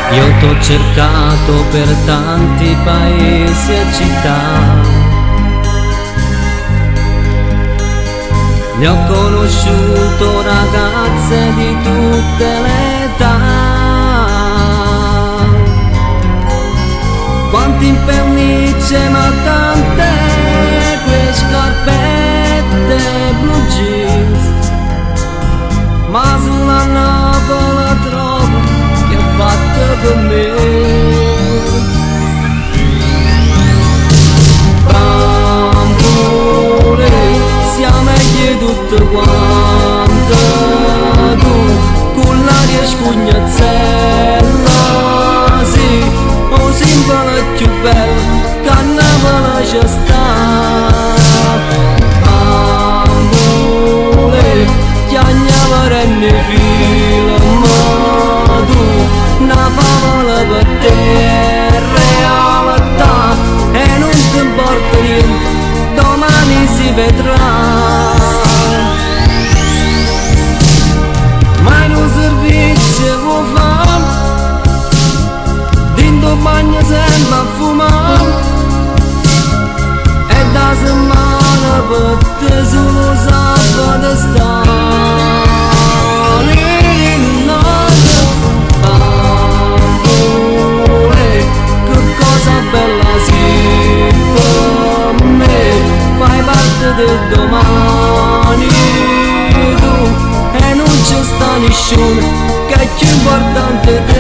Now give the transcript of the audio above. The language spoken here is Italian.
Io t'ho cercato per tanti paesi e città, ne ho conosciuto ragazze di tutte le età. Quanti in pellicce ma tante quelle scarpette blu jeans, ma sulla Napoli trovo che ha fatto per me. Bambole, siamo meglio tutto quanto tu, con l'aria scugnazella, sì, o simbolo più bello che a Napoli c'è sta. Bambole, chiagnava renne filo, ma tu una favola per te è realtà e non ti importa niente, domani si vedrà. Ma in un servizio vuoi fare, dentro bagno sempre a fumare, e da settimana per te solo sabato stare. Del domani tu, e non c'è sta nessuno che è più importante di te.